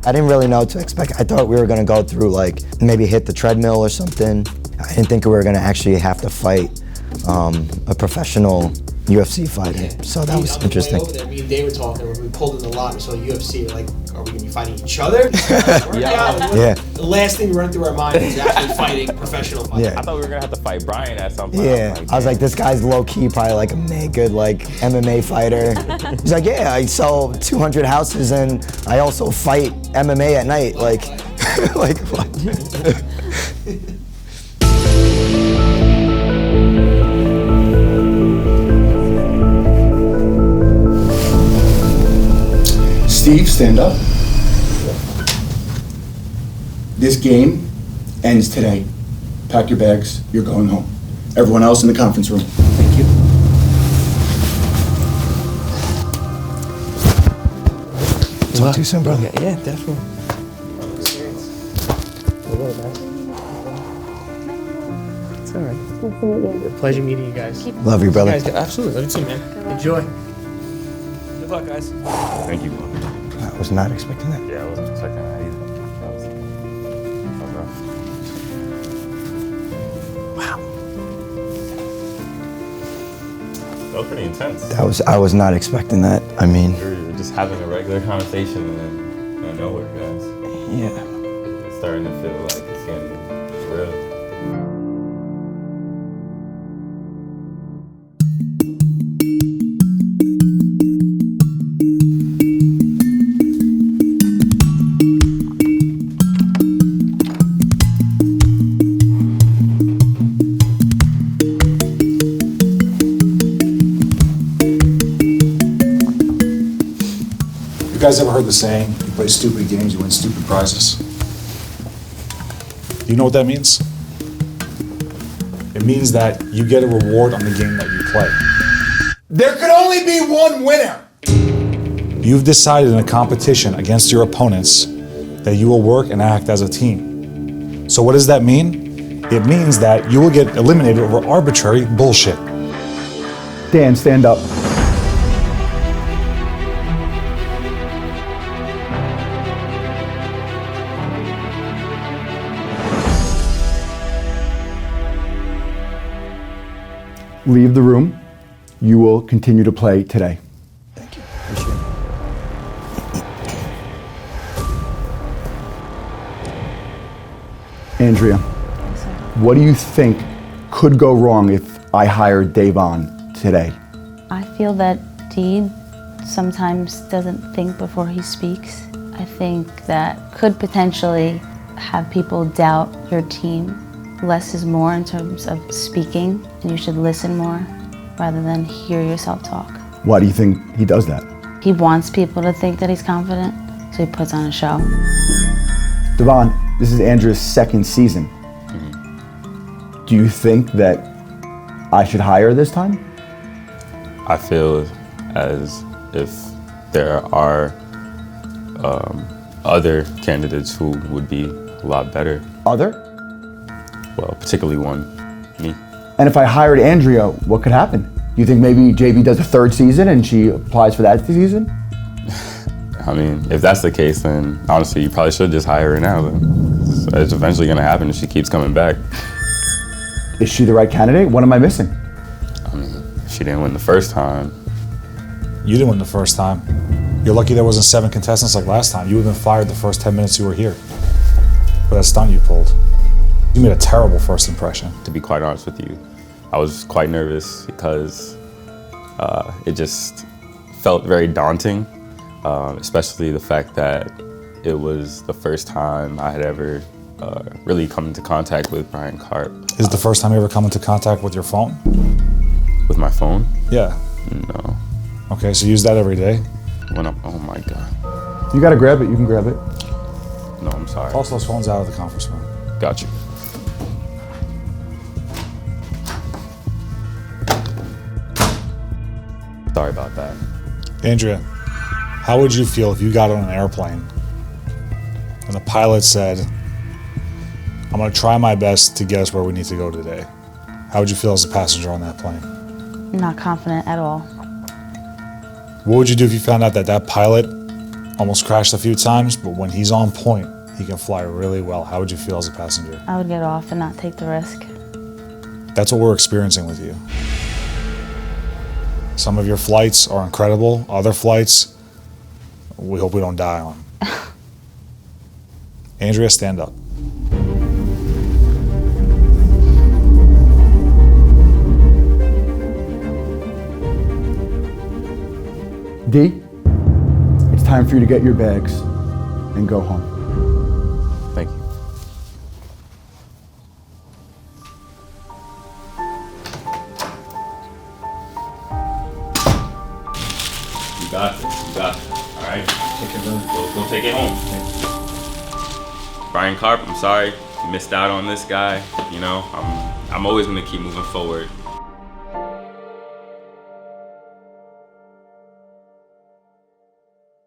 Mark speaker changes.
Speaker 1: I didn't really know what to expect. I thought we were gonna go through like, maybe hit the treadmill or something. I didn't think we were gonna actually have to fight a professional UFC fighter. So that was interesting.
Speaker 2: Over there, me and Dave were talking when we pulled in the lot and saw UFC. We're like, are we gonna be fighting each other?
Speaker 1: Yeah.
Speaker 2: The last thing running through our mind is actually fighting professional fighters.
Speaker 1: Yeah.
Speaker 3: I thought we were gonna have to fight Brian at some point.
Speaker 1: Yeah, I was like, this guy's low-key probably like a good like MMA fighter. He's like, yeah, I sell 200 houses and I also fight MMA at night. Like, like what?
Speaker 4: Steve, stand up. This game ends today. Pack your bags, you're going home. Everyone else in the conference room.
Speaker 2: Thank you.
Speaker 1: Talk to you soon, brother.
Speaker 2: Yeah, definitely. It's all right.
Speaker 5: Nice to meet you.
Speaker 2: Pleasure meeting you guys.
Speaker 1: Love you, brother.
Speaker 2: Absolutely. Love you too, man. Enjoy. Good luck, guys.
Speaker 3: Thank you.
Speaker 1: I was not expecting that.
Speaker 3: Yeah, I wasn't expecting that either. That was rough.
Speaker 1: Wow.
Speaker 3: That was pretty intense.
Speaker 1: I was not expecting that. I mean,
Speaker 3: We were just having a regular conversation and then out of nowhere, guys.
Speaker 1: yeah.
Speaker 3: It's starting to feel like it's getting real.
Speaker 4: You guys ever heard the saying, you play stupid games, you win stupid prizes? Do you know what that means? It means that you get a reward on the game that you play. There could only be one winner! You've decided in a competition against your opponents that you will work and act as a team. So what does that mean? It means that you will get eliminated over arbitrary bullshit. Dan, stand up. Leave the room. You will continue to play today.
Speaker 1: Thank you. Appreciate it.
Speaker 4: Andrea, what do you think could go wrong if I hired Davon today?
Speaker 5: I feel that Deed sometimes doesn't think before he speaks. I think that could potentially have people doubt your team. Less is more in terms of speaking, and you should listen more rather than hear yourself talk.
Speaker 4: Why do you think he does that?
Speaker 5: He wants people to think that he's confident, so he puts on a show.
Speaker 4: Davon, this is Andrea's second season. Do you think that I should hire her this time?
Speaker 3: I feel as if there are other candidates who would be a lot better.
Speaker 4: Other?
Speaker 3: Well, particularly one, me.
Speaker 4: And if I hired Andrea, what could happen? Do you think maybe JB does a third season and she applies for that season?
Speaker 3: I mean, if that's the case, then honestly, you probably should just hire her now. Then it's eventually going to happen if she keeps coming back.
Speaker 4: Is she the right candidate? What am I missing?
Speaker 3: I mean, if she didn't win the first time.
Speaker 6: You didn't win the first time. You're lucky there wasn't 7 contestants like last time. You would have been fired the first 10 minutes you were here. But that stunt you pulled. You made a terrible first impression.
Speaker 3: To be quite honest with you, I was quite nervous because it just felt very daunting, especially the fact that it was the first time I had ever really come into contact with Brian Karp.
Speaker 6: Is it the first time you ever come into contact with your phone?
Speaker 3: With my phone?
Speaker 6: Yeah.
Speaker 3: No.
Speaker 6: Okay, so use that every day?
Speaker 3: Oh my God.
Speaker 4: You gotta grab it, you can grab it.
Speaker 3: No, I'm sorry.
Speaker 6: Toss those phones out of the conference room.
Speaker 3: Got you. Sorry about that.
Speaker 6: Andrea, how would you feel if you got on an airplane and the pilot said, I'm gonna try my best to get us where we need to go today? How would you feel as a passenger on that plane?
Speaker 5: Not confident at all.
Speaker 6: What would you do if you found out that that pilot almost crashed a few times, but when he's on point, he can fly really well. How would you feel as a passenger?
Speaker 5: I would get off and not take the risk.
Speaker 6: That's what we're experiencing with you. Some of your flights are incredible. Other flights, we hope we don't die on. Andrea, stand up.
Speaker 7: D, it's time for you to get your bags and go home.
Speaker 3: Thank you. You got this. You got this. All right.
Speaker 7: Take it home.
Speaker 3: Go take it home. Brian Karp, I'm sorry, you missed out on this guy. You know, I'm always gonna keep moving forward.